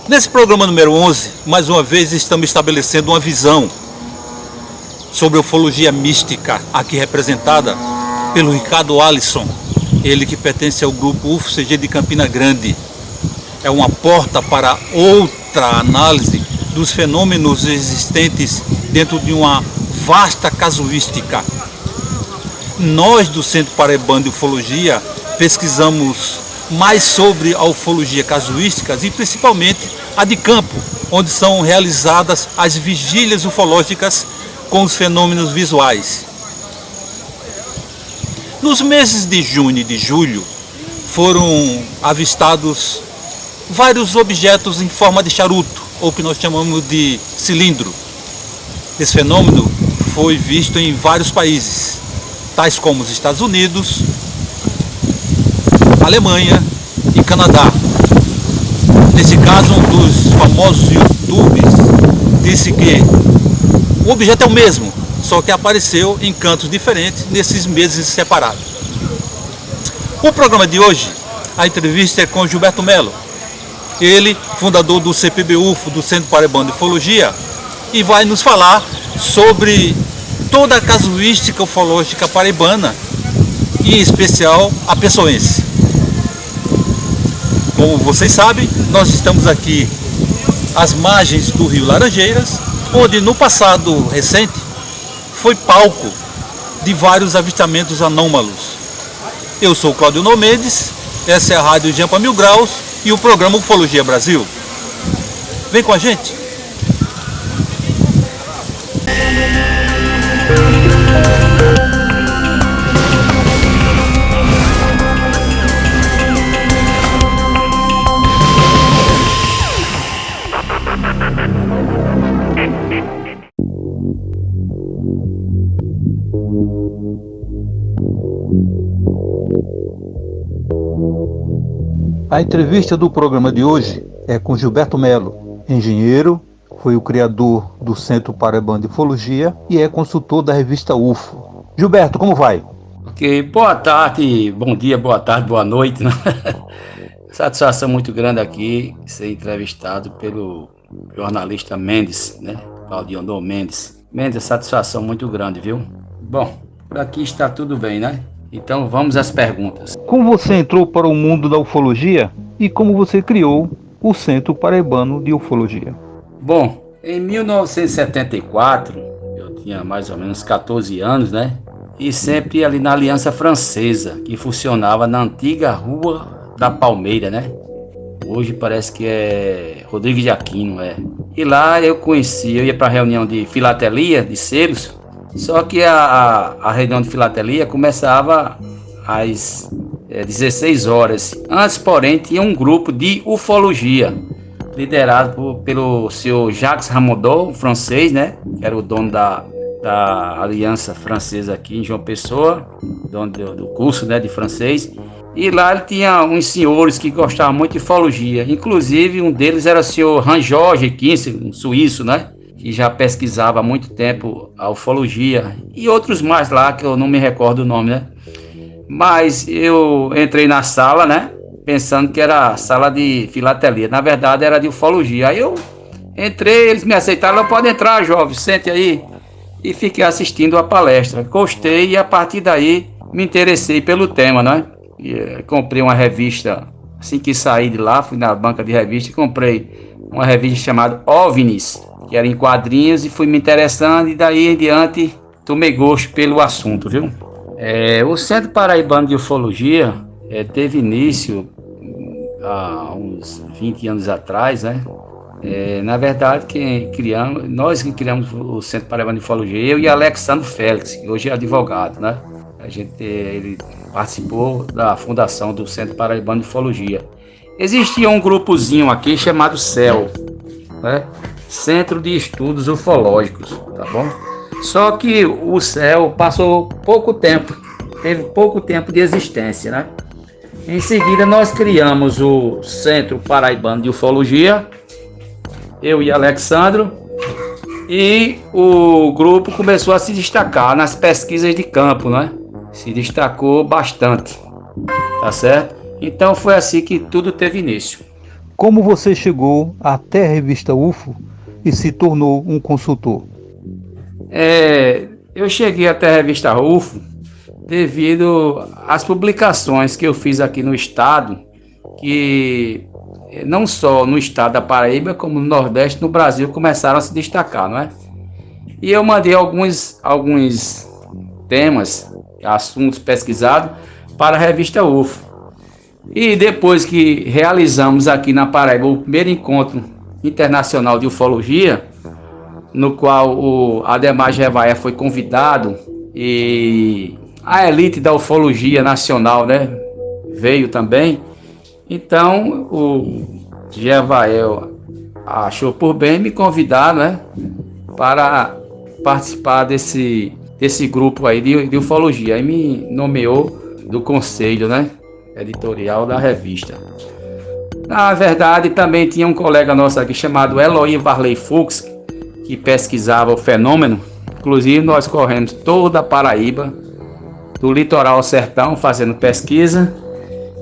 Nesse programa número 11, mais uma vez estamos estabelecendo uma visão sobre a ufologia mística, aqui representada pelo Ricardo Alisson, ele que pertence ao grupo UFCG de Campina Grande. É uma porta para outra análise dos fenômenos existentes dentro de uma vasta casuística. Nós do Centro Paraibano de Ufologia pesquisamos mais sobre a ufologia casuística e principalmente a de campo, onde são realizadas as vigílias ufológicas com os fenômenos visuais. Nos meses de junho e de julho foram avistados vários objetos em forma de charuto, ou que nós chamamos de cilindro. Esse fenômeno foi visto em vários países, tais como os Estados Unidos, Alemanha e Canadá. Nesse caso, um dos famosos YouTubers disse que o objeto é o mesmo, só que apareceu em cantos diferentes nesses meses separados. O programa de hoje, a entrevista é com Gilberto Melo, ele, fundador do CPB-UFO, do Centro Paraibano de Ufologia, e vai nos falar sobre toda a casuística ufológica paraibana, e em especial a pessoense. Como vocês sabem, nós estamos aqui às margens do Rio Laranjeiras, onde no passado recente foi palco de vários avistamentos anômalos. Eu sou Cláudio Nomendes, essa é a Rádio Jampa Mil Graus e o programa Ufologia Brasil. Vem com a gente! A entrevista do programa de hoje é com Gilberto Melo, engenheiro, foi o criador do Centro Paraibano de Ufologia e é consultor da revista UFO. Gilberto, como vai? Ok, boa tarde, bom dia, boa tarde, boa noite, né? Satisfação muito grande aqui ser entrevistado pelo jornalista Mendes, né? Claudio Mendes. Mendes, satisfação muito grande, viu? Bom, por aqui está tudo bem, né? Então vamos às perguntas. Como você entrou para o mundo da ufologia e como você criou o Centro Paraibano de Ufologia? Bom, em 1974, eu tinha mais ou menos 14 anos, né? E sempre ali na Aliança Francesa, que funcionava na antiga Rua da Palmeira, né? Hoje parece que é Rodrigues de Aquino, é. E lá eu ia para a reunião de filatelia, de selos. Só que a reunião de filatelia começava às 16 horas. Antes, porém, tinha um grupo de ufologia, liderado pelo senhor Jacques Ramondot, francês, né? Que era o dono da Aliança Francesa aqui em João Pessoa, dono do curso, né, de francês. E lá ele tinha uns senhores que gostavam muito de ufologia. Inclusive, um deles era o senhor Hans-Georg Kinsel, um suíço, né? Que já pesquisava há muito tempo a ufologia, e outros mais lá, que eu não me recordo o nome, né? Mas eu entrei na sala, né? Pensando que era sala de filatelia. Na verdade, era de ufologia. Aí eu entrei, eles me aceitaram. Pode entrar, jovem, sente aí. E fiquei assistindo a palestra. Gostei e a partir daí me interessei pelo tema, né? E, comprei uma revista, assim que saí de lá, fui na banca de revista e comprei uma revista chamada OVNIs, que era em quadrinhos, e fui me interessando, e daí em diante tomei gosto pelo assunto, viu? O Centro Paraibano de Ufologia teve início há uns 20 anos atrás, né? Na verdade, nós que criamos o Centro Paraibano de Ufologia, eu e Alexandre Félix, que hoje é advogado, né? Ele participou da fundação do Centro Paraibano de Ufologia. Existia um grupozinho aqui chamado CEL, né? Centro de Estudos Ufológicos, tá bom? Só que o CEL passou pouco tempo, teve pouco tempo de existência, né? Em seguida nós criamos o Centro Paraibano de Ufologia, eu e Alexandro, e o grupo começou a se destacar nas pesquisas de campo, né? Se destacou bastante, tá certo? Então foi assim que tudo teve início. Como você chegou até a revista UFO e se tornou um consultor? Eu cheguei até a revista UFO devido às publicações que eu fiz aqui no estado, que não só no estado da Paraíba, como no Nordeste, no Brasil, começaram a se destacar, não é? E eu mandei alguns temas, assuntos pesquisados para a revista UFO. E depois que realizamos aqui na Paraíba o primeiro encontro internacional de ufologia, no qual o Ademar Jevaé foi convidado e a elite da ufologia nacional, né, veio também. Então o Jevaé achou por bem me convidar, né, para participar desse grupo aí de ufologia. Aí me nomeou do conselho, né, editorial da revista. Na verdade, também tinha um colega nosso aqui chamado Eloy Varley Fux, que pesquisava o fenômeno. Inclusive, nós corremos toda a Paraíba, do litoral ao sertão, fazendo pesquisa.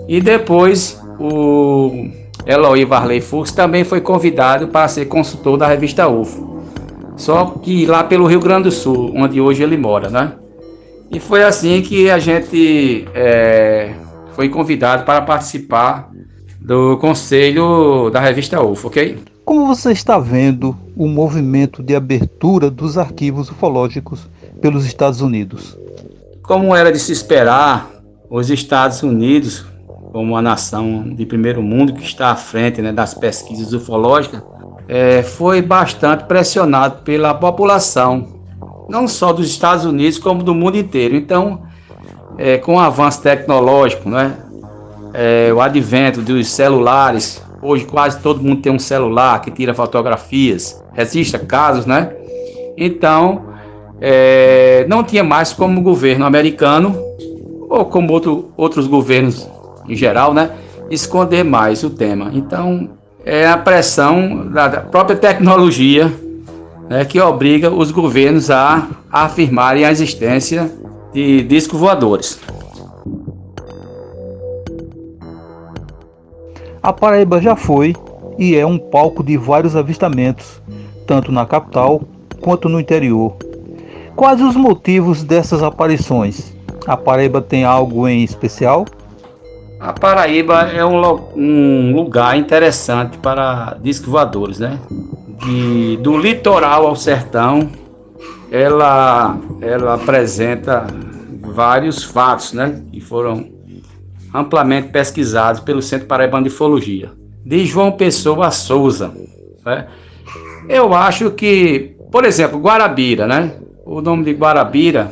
E depois, o Eloy Varley Fux também foi convidado para ser consultor da revista UFO. Só que lá pelo Rio Grande do Sul, onde hoje ele mora, né? E foi assim que a gente foi convidado para participar do conselho da revista UFO, ok? Como você está vendo o movimento de abertura dos arquivos ufológicos pelos Estados Unidos? Como era de se esperar, os Estados Unidos, como uma nação de primeiro mundo que está à frente, né, das pesquisas ufológicas, foi bastante pressionado pela população, não só dos Estados Unidos, como do mundo inteiro. Então, com o avanço tecnológico, né, o advento dos celulares, hoje quase todo mundo tem um celular que tira fotografias, registra casos, né? Então, não tinha mais como o governo americano, ou como outros governos em geral, né, esconder mais o tema. Então, é a pressão da própria tecnologia, né, que obriga os governos a afirmarem a existência de discos voadores. A Paraíba já foi e é um palco de vários avistamentos, tanto na capital quanto no interior. Quais os motivos dessas aparições? A Paraíba tem algo em especial? A Paraíba é um lugar interessante para discos voadores, né? Do litoral ao sertão, ela apresenta vários fatos, né, que foram amplamente pesquisados pelo Centro Paraibano de Ufologia. De João Pessoa a Souza, né? Eu acho que, por exemplo, Guarabira, né? O nome de Guarabira,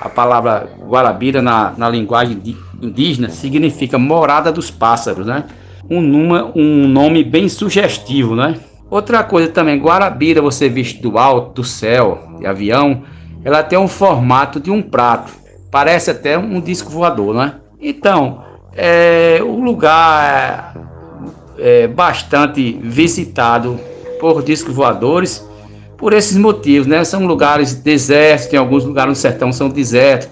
a palavra Guarabira na linguagem indígena significa morada dos pássaros, né? Um nome bem sugestivo, né? Outra coisa também, Guarabira, você visto do alto, do céu, de avião, ela tem um formato de um prato, parece até um disco voador, né? Então, o lugar é bastante visitado por discos voadores, por esses motivos, né? São lugares desertos, tem alguns lugares no sertão são desertos,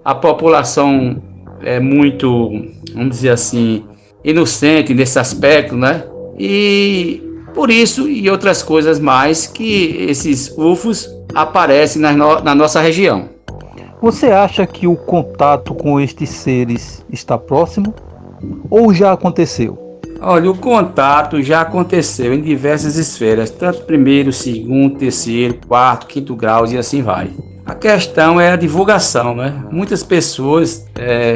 a população é muito, vamos dizer assim, inocente nesse aspecto, né? E por isso e outras coisas mais que esses UFOs aparecem na nossa região. Você acha que o contato com estes seres está próximo ou já aconteceu? Olha, o contato já aconteceu em diversas esferas, tanto primeiro, segundo, terceiro, quarto, quinto graus e assim vai. A questão é a divulgação, né? Muitas pessoas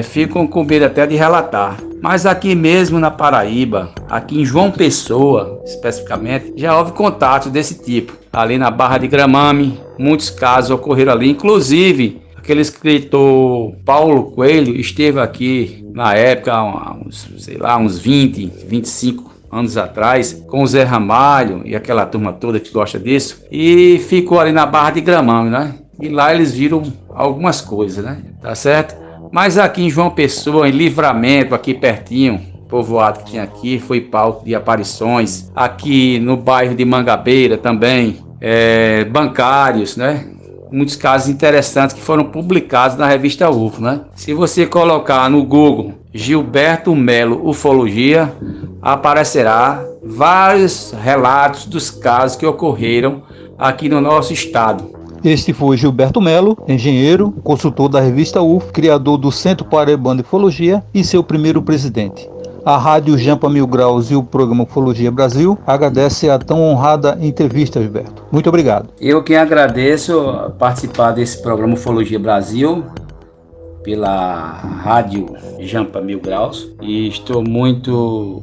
ficam com medo até de relatar. Mas aqui mesmo na Paraíba, aqui em João Pessoa, especificamente, já houve contatos desse tipo. Ali na Barra de Gramame, muitos casos ocorreram ali. Inclusive, aquele escritor Paulo Coelho esteve aqui na época, uns 20, 25 anos atrás, com o Zé Ramalho e aquela turma toda que gosta disso. E ficou ali na Barra de Gramame, né? E lá eles viram algumas coisas, né? Tá certo? Mas aqui em João Pessoa, em Livramento, aqui pertinho, povoado que tinha aqui, foi palco de aparições. Aqui no bairro de Mangabeira também, bancários, né? Muitos casos interessantes que foram publicados na revista UFO, né? Se você colocar no Google Gilberto Melo Ufologia, aparecerá vários relatos dos casos que ocorreram aqui no nosso estado. Este foi Gilberto Melo, engenheiro, consultor da revista UF, criador do Centro Paraibano de Ufologia e seu primeiro presidente. A Rádio Jampa Mil Graus e o programa Ufologia Brasil agradece a tão honrada entrevista, Gilberto. Muito obrigado. Eu que agradeço participar desse programa Ufologia Brasil pela Rádio Jampa Mil Graus e estou muito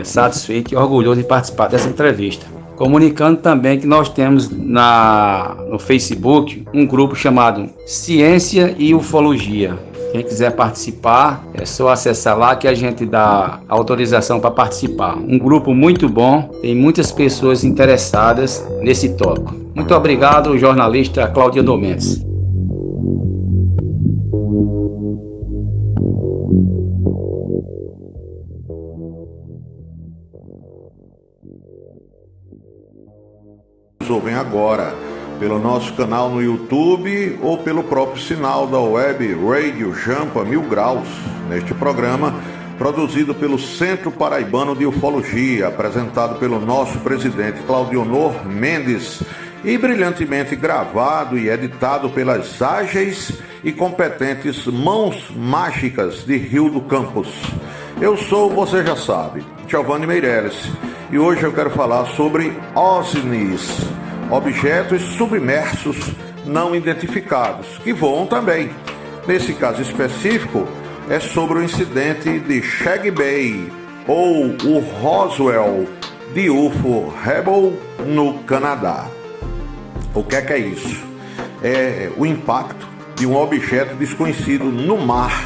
satisfeito e orgulhoso de participar dessa entrevista. Comunicando também que nós temos no Facebook um grupo chamado Ciência e Ufologia. Quem quiser participar, é só acessar lá que a gente dá autorização para participar. Um grupo muito bom, tem muitas pessoas interessadas nesse tópico. Muito obrigado, jornalista Claudiano Mendes. Ouvem agora pelo nosso canal no YouTube ou pelo próprio sinal da web Radio Jampa Mil Graus, neste programa produzido pelo Centro Paraibano de Ufologia, apresentado pelo nosso presidente Claudionor Mendes e brilhantemente gravado e editado pelas ágeis e competentes mãos mágicas de Rio do Campos. Eu sou, você já sabe, Giovanni Meirelles, e hoje eu quero falar sobre OVNIs, objetos submersos não identificados, que voam também. Nesse caso específico, é sobre o incidente de Shag Bay, ou o Roswell de UFO Rebel, no Canadá. O que é isso? É o impacto de um objeto desconhecido no mar,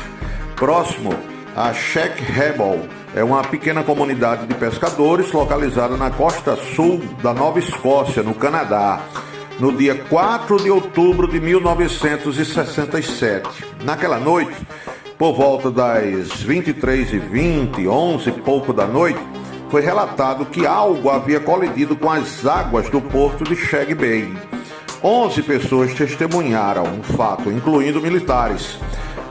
próximo a Shag Rebel. É uma pequena comunidade de pescadores localizada na costa sul da Nova Escócia, no Canadá, no dia 4 de outubro de 1967. Naquela noite, por volta das 23h20, 11 e pouco da noite, foi relatado que algo havia colidido com as águas do porto de Shag Bay. 11 pessoas testemunharam o fato, incluindo militares.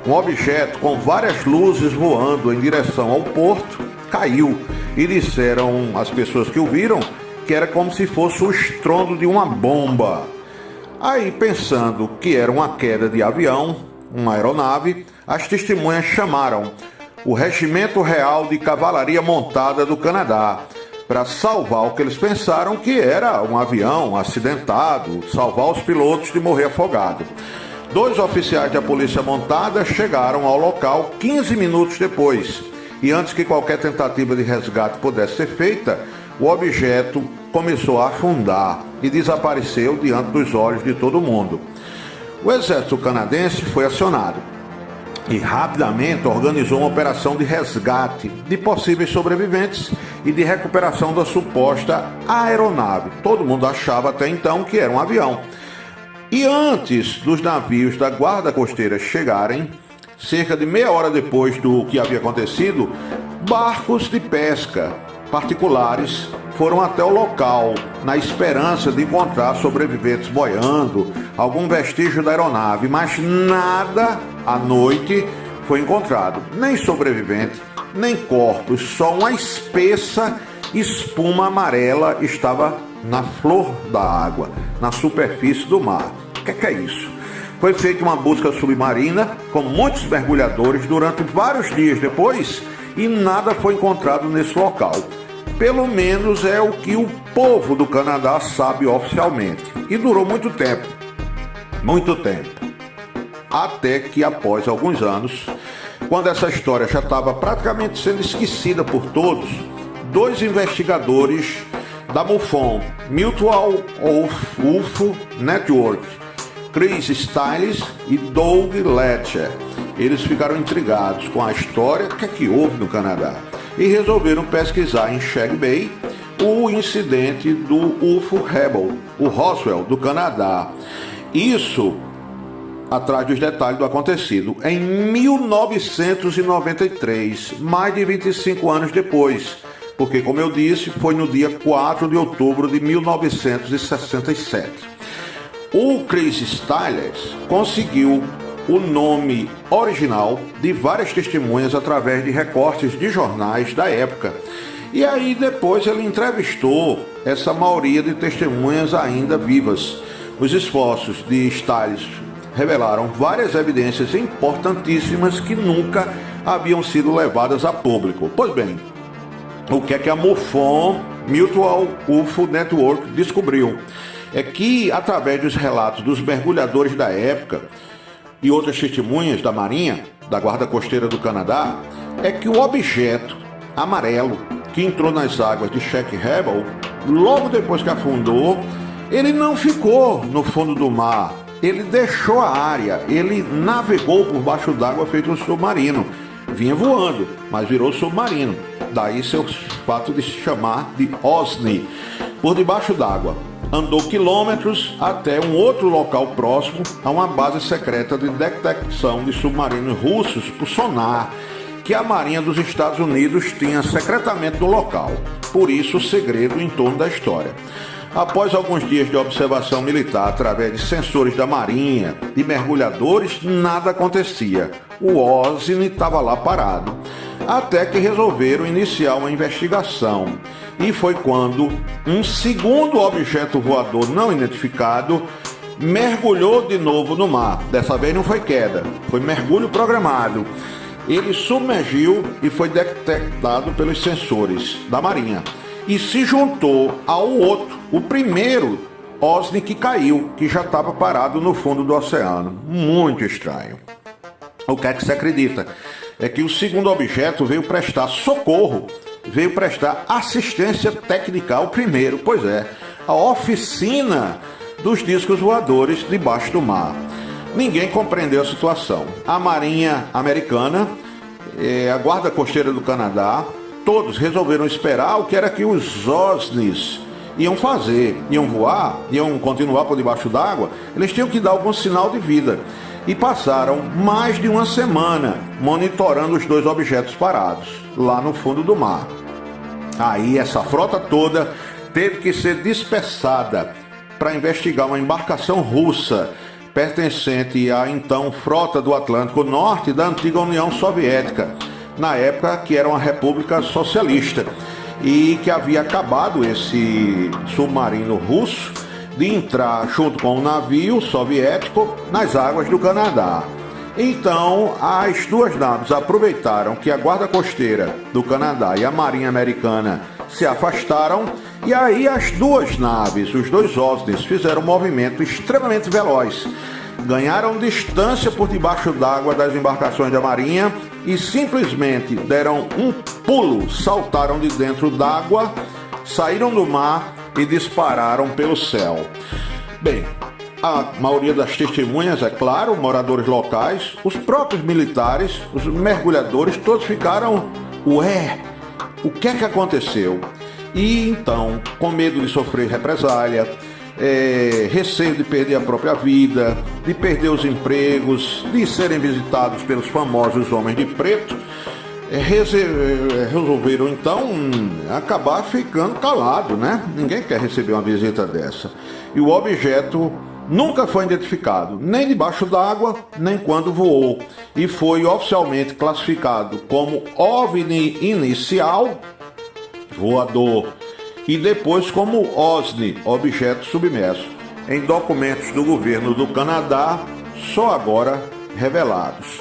Um objeto com várias luzes voando em direção ao porto caiu e disseram as pessoas que o viram que era como se fosse o estrondo de uma bomba. Aí, pensando que era uma queda de avião, uma aeronave, as testemunhas chamaram o Regimento Real de Cavalaria Montada do Canadá para salvar o que eles pensaram que era um avião acidentado, salvar os pilotos de morrer afogado. 2 oficiais da Polícia Montada chegaram ao local 15 minutos depois, e antes que qualquer tentativa de resgate pudesse ser feita, o objeto começou a afundar e desapareceu diante dos olhos de todo mundo. O exército canadense foi acionado e rapidamente organizou uma operação de resgate de possíveis sobreviventes e de recuperação da suposta aeronave. Todo mundo achava até então que era um avião. E antes dos navios da guarda costeira chegarem, cerca de meia hora depois do que havia acontecido, barcos de pesca particulares foram até o local na esperança de encontrar sobreviventes boiando, algum vestígio da aeronave, mas nada à noite foi encontrado, nem sobrevivente, nem corpos, só uma espessa espuma amarela estava na flor da água, na superfície do mar. O que é isso? Foi feita uma busca submarina com muitos mergulhadores durante vários dias depois e nada foi encontrado nesse local. Pelo menos é o que o povo do Canadá sabe oficialmente. E durou muito tempo. Muito tempo. Até que após alguns anos, quando essa história já estava praticamente sendo esquecida por todos, 2 investigadores da MUFON, Mutual UFO Network, Chris Stiles e Doug Letcher, eles ficaram intrigados com a história que houve no Canadá e resolveram pesquisar em Shag Bay o incidente do UFO Rebel, o Roswell do Canadá. Isso atrás dos detalhes do acontecido em 1993, mais de 25 anos depois, porque, como eu disse, foi no dia 4 de outubro de 1967. O Chris Stiles conseguiu o nome original de várias testemunhas através de recortes de jornais da época E aí depois ele entrevistou essa maioria de testemunhas ainda vivas. Os esforços de Stiles revelaram várias evidências importantíssimas que nunca haviam sido levadas a público. Pois bem, o que é que a MUFON, Mutual UFO Network, descobriu? É que, através dos relatos dos mergulhadores da época e outras testemunhas da Marinha, da Guarda Costeira do Canadá, é que o objeto amarelo que entrou nas águas de Sheik Rebel, logo depois que afundou, ele não ficou no fundo do mar, ele deixou a área, ele navegou por baixo d'água feito um submarino. Vinha voando, mas virou submarino. Daí seu fato de se chamar de OSNI. Por debaixo d'água, andou quilômetros até um outro local próximo a uma base secreta de detecção de submarinos russos por sonar, que a Marinha dos Estados Unidos tinha secretamente no local. Por isso o segredo em torno da história. Após alguns dias de observação militar através de sensores da Marinha e mergulhadores, nada acontecia. O OSNI estava lá parado. Até que resolveram iniciar uma investigação. E foi quando um segundo objeto voador não identificado mergulhou de novo no mar. Dessa vez não foi queda, foi mergulho programado. Ele submergiu e foi detectado pelos sensores da Marinha. E se juntou ao outro, o primeiro OSNI que caiu, que já estava parado no fundo do oceano. Muito estranho. O que é que se acredita? É que o segundo objeto veio prestar socorro, veio prestar assistência técnica ao primeiro, pois é, a oficina dos discos voadores debaixo do mar. Ninguém compreendeu a situação. A Marinha Americana, a Guarda Costeira do Canadá, todos resolveram esperar o que era que os OSNIs iam fazer. Iam voar, iam continuar por debaixo d'água, eles tinham que dar algum sinal de vida. E passaram mais de uma semana monitorando os dois objetos parados, lá no fundo do mar. Aí essa frota toda teve que ser dispersada para investigar uma embarcação russa pertencente à então Frota do Atlântico Norte da antiga União Soviética, na época que era uma república socialista, e que havia acabado esse submarino russo de entrar junto com um navio soviético nas águas do Canadá. Então, as duas naves aproveitaram que a Guarda Costeira do Canadá e a Marinha Americana se afastaram, e aí as duas naves, os dois OSNIs, fizeram um movimento extremamente veloz. Ganharam distância por debaixo d'água das embarcações da Marinha e simplesmente deram um pulo, saltaram de dentro d'água, saíram do mar e dispararam pelo céu. Bem, a maioria das testemunhas, é claro, moradores locais, os próprios militares, os mergulhadores, todos ficaram, ué, o que é que aconteceu? E então, com medo de sofrer represália, receio de perder a própria vida, de perder os empregos, de serem visitados pelos famosos homens de preto, resolveram então acabar ficando calado, né? Ninguém quer receber uma visita dessa. E o objeto nunca foi identificado, nem debaixo d'água, nem quando voou, e foi oficialmente classificado como OVNI inicial, voador, e depois como OSNI, objeto submerso, em documentos do governo do Canadá, só agora revelados.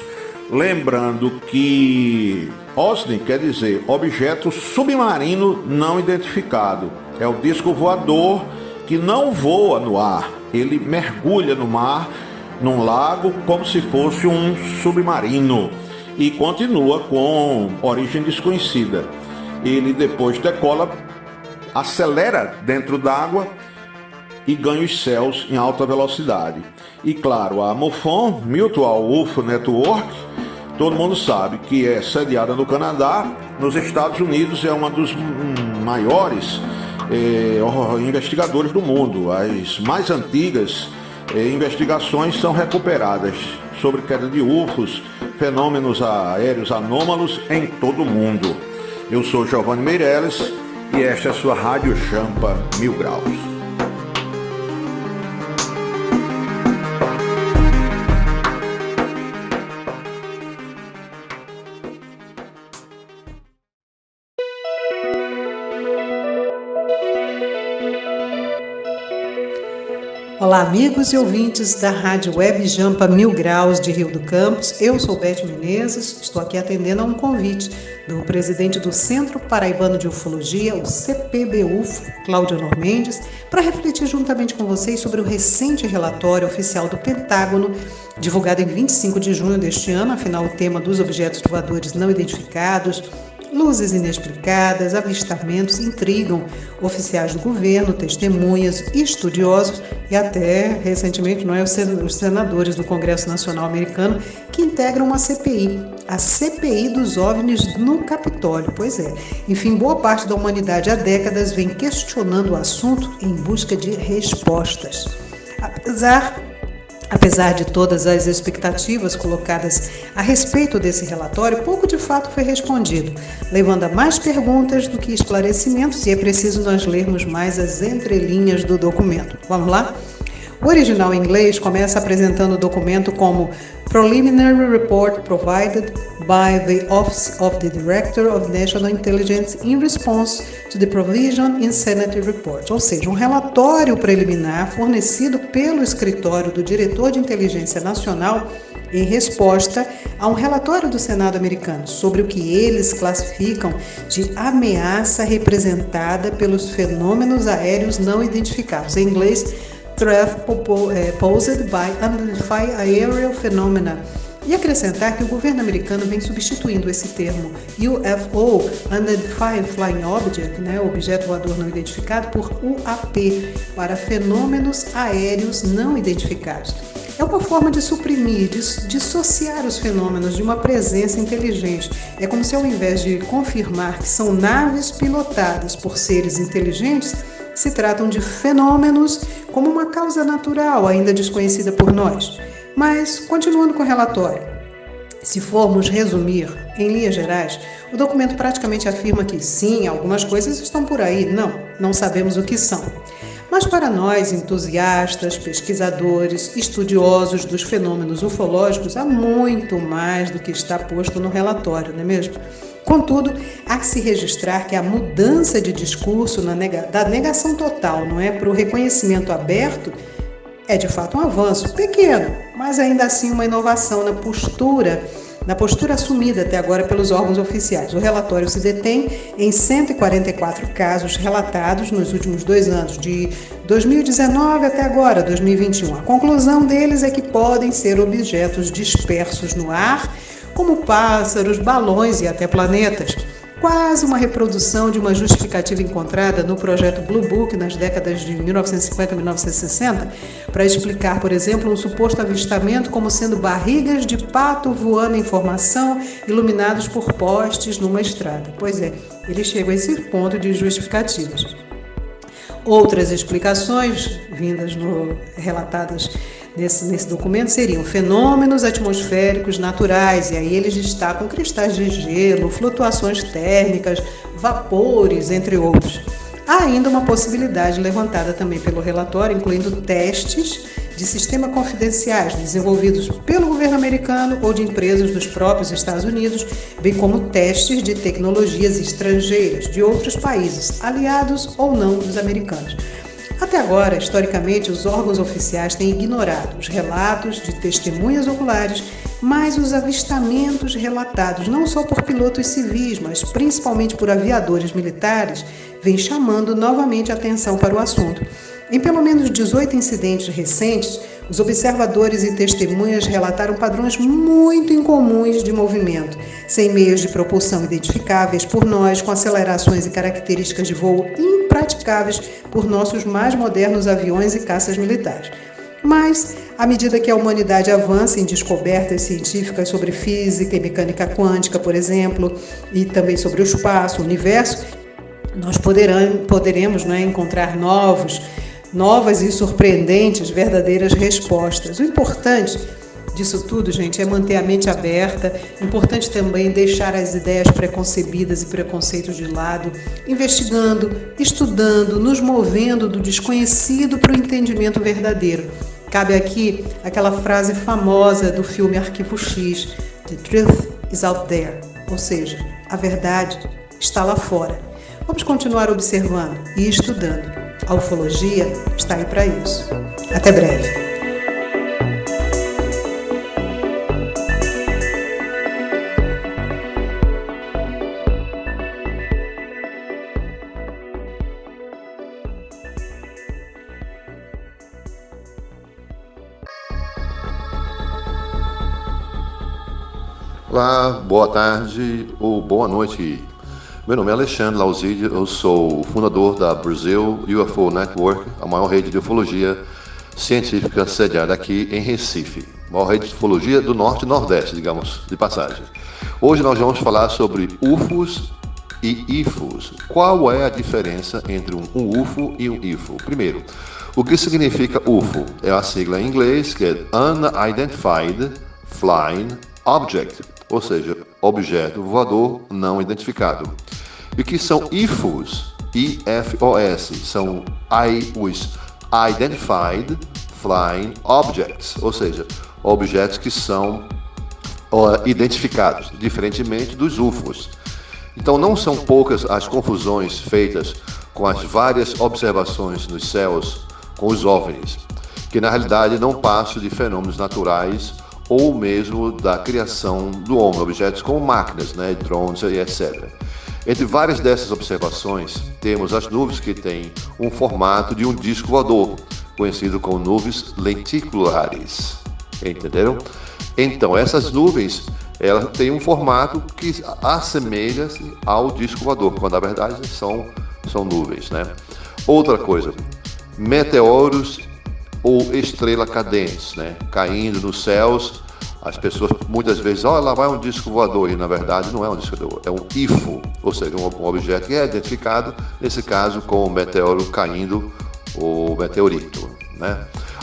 Lembrando que OSNI quer dizer objeto submarino não identificado. É o disco voador que não voa no ar, ele mergulha no mar, num lago, como se fosse um submarino, e continua com origem desconhecida. Ele depois decola, acelera dentro d'água e ganha os céus em alta velocidade. E claro, a MUFON, Mutual UFO Network, todo mundo sabe que é sediada no Canadá, nos Estados Unidos é uma dos maiores investigadores do mundo. As mais antigas investigações são recuperadas sobre queda de UFOs, fenômenos aéreos anômalos em todo o mundo. Eu sou Giovanni Meirelles e esta é a sua Rádio Champa 1000 Graus. Olá, amigos e ouvintes da Rádio Web Jampa 1000 Graus de Rio do Campos. Eu sou Beth Menezes, estou aqui atendendo a um convite do presidente do Centro Paraibano de Ufologia, o CPB-UFO, Cláudio Honor Mendes, para refletir juntamente com vocês sobre o recente relatório oficial do Pentágono, divulgado em 25 de junho deste ano. Afinal, o tema dos objetos voadores não identificados, luzes inexplicadas, avistamentos intrigam oficiais do governo, testemunhas, estudiosos e até, recentemente, os senadores do Congresso Nacional Americano que integram uma CPI, a CPI dos OVNIs no Capitólio. Pois é, enfim, boa parte da humanidade há décadas vem questionando o assunto em busca de respostas. Apesar de todas as expectativas colocadas a respeito desse relatório, pouco de fato foi respondido, levando a mais perguntas do que esclarecimentos, e é preciso nós lermos mais as entrelinhas do documento. Vamos lá? O original em inglês começa apresentando o documento como Preliminary Report Provided by the Office of the Director of National Intelligence in Response to the Provision in Senate Report, ou seja, um relatório preliminar fornecido pelo escritório do Diretor de Inteligência Nacional em resposta a um relatório do Senado americano sobre o que eles classificam de ameaça representada pelos fenômenos aéreos não identificados. Em inglês, Threat Posed by Unidentified Aerial Phenomena, e acrescentar que o governo americano vem substituindo esse termo UFO, Unidentified Flying Object, objeto voador não identificado, por UAP, para fenômenos aéreos não identificados. É uma forma de suprimir, de dissociar os fenômenos de uma presença inteligente. É como se, ao invés de confirmar que são naves pilotadas por seres inteligentes, se tratam de fenômenos como uma causa natural ainda desconhecida por nós. Mas, continuando com o relatório, se formos resumir em linhas gerais, o documento praticamente afirma que sim, algumas coisas estão por aí, não sabemos o que são. Mas para nós, entusiastas, pesquisadores, estudiosos dos fenômenos ufológicos, há muito mais do que está posto no relatório, não é mesmo? Contudo, há que se registrar que a mudança de discurso da negação total, para o reconhecimento aberto, é de fato um avanço pequeno, mas ainda assim uma inovação na postura assumida até agora pelos órgãos oficiais. O relatório se detém em 144 casos relatados nos últimos 2 anos, de 2019 até agora, 2021. A conclusão deles é que podem ser objetos dispersos no ar, como pássaros, balões e até planetas. Quase uma reprodução de uma justificativa encontrada no projeto Blue Book nas décadas de 1950 e 1960, para explicar, por exemplo, um suposto avistamento como sendo barrigas de pato voando em formação, iluminados por postes numa estrada. Pois é, eles chegam a esse ponto de justificativas. Outras explicações relatadas nesse documento seriam fenômenos atmosféricos naturais, e aí eles destacam cristais de gelo, flutuações térmicas, vapores, entre outros. Há ainda uma possibilidade levantada também pelo relatório, incluindo testes de sistema confidenciais desenvolvidos pelo governo americano ou de empresas dos próprios Estados Unidos, bem como testes de tecnologias estrangeiras de outros países, aliados ou não dos americanos. Até agora, historicamente, os órgãos oficiais têm ignorado os relatos de testemunhas oculares, mas os avistamentos relatados não só por pilotos civis, mas principalmente por aviadores militares, vêm chamando novamente a atenção para o assunto. Em pelo menos 18 incidentes recentes, os observadores e testemunhas relataram padrões muito incomuns de movimento, sem meios de propulsão identificáveis por nós, com acelerações e características de voo impraticáveis por nossos mais modernos aviões e caças militares. Mas, à medida que a humanidade avança em descobertas científicas sobre física e mecânica quântica, por exemplo, e também sobre o espaço, o universo, nós poderemos encontrar novas e surpreendentes verdadeiras respostas. O importante disso tudo, gente, é manter a mente aberta. Importante também deixar as ideias preconcebidas e preconceitos de lado, investigando, estudando, nos movendo do desconhecido para o entendimento verdadeiro. Cabe aqui aquela frase famosa do filme Arquivo X, "The truth is out there", ou seja, a verdade está lá fora. Vamos continuar observando e estudando. A ufologia está aí para isso. Até breve. Olá, boa tarde ou boa noite. Meu nome é Alexandre Lauzide, eu sou o fundador da Brasil UFO Network, a maior rede de ufologia científica sediada aqui em Recife. Maior rede de ufologia do Norte e Nordeste, digamos, de passagem. Hoje nós vamos falar sobre UFOs e IFOs. Qual é a diferença entre um UFO e um IFO? Primeiro, o que significa UFO? É a sigla em inglês, que é Unidentified Flying Object, ou seja, objeto voador não identificado. E o que são IFOs? IFOS, são os Identified Flying Objects, ou seja, objetos que são identificados, diferentemente dos UFOs. Então não são poucas as confusões feitas com as várias observações nos céus com os OVNIs, que na realidade não passam de fenômenos naturais ou mesmo da criação do homem, objetos como máquinas, drones e etc. Entre várias dessas observações, temos as nuvens que têm um formato de um disco voador, conhecido como nuvens lenticulares. Entenderam? Então, essas nuvens, elas têm um formato que assemelha-se ao disco voador, quando na verdade são nuvens, Outra coisa, meteoros ou estrela cadentes, caindo nos céus. As pessoas muitas vezes, lá vai um disco voador, e na verdade não é um disco voador, é um IFO, ou seja, um objeto que é identificado, nesse caso com o meteoro caindo, o meteorito.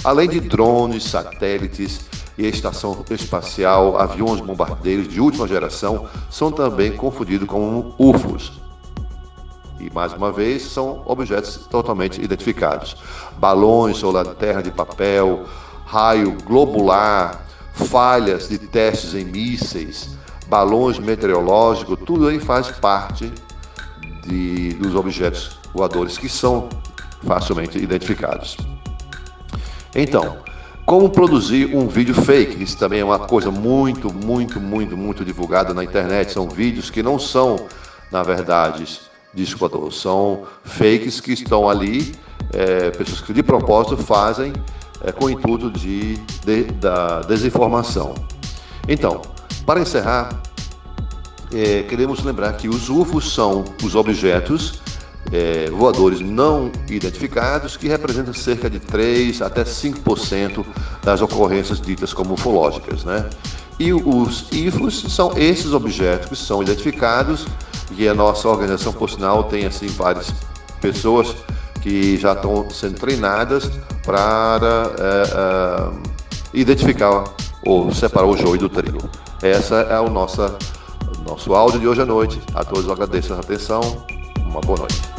Além de drones, satélites e estação espacial, aviões bombardeiros de última geração são também confundidos com UFOs. E, mais uma vez, são objetos totalmente identificados. Balões ou lanterna de papel, raio globular, falhas de testes em mísseis, balões meteorológicos, tudo aí faz parte dos objetos voadores que são facilmente identificados. Então, como produzir um vídeo fake? Isso também é uma coisa muito divulgada na internet. São vídeos que não são, na verdade, disco voador, são fakes que estão ali, pessoas que de propósito fazem com o intuito da desinformação. Então, para encerrar, queremos lembrar que os UFOs são os objetos voadores não identificados, que representam cerca de 3 até 5% das ocorrências ditas como ufológicas, E os IFOs são esses objetos que são identificados, e a nossa organização, por sinal, tem assim várias pessoas que já estão sendo treinadas para identificar ou separar o joio do trigo. Essa é o nosso áudio de hoje à noite. A todos eu agradeço a atenção. Uma boa noite.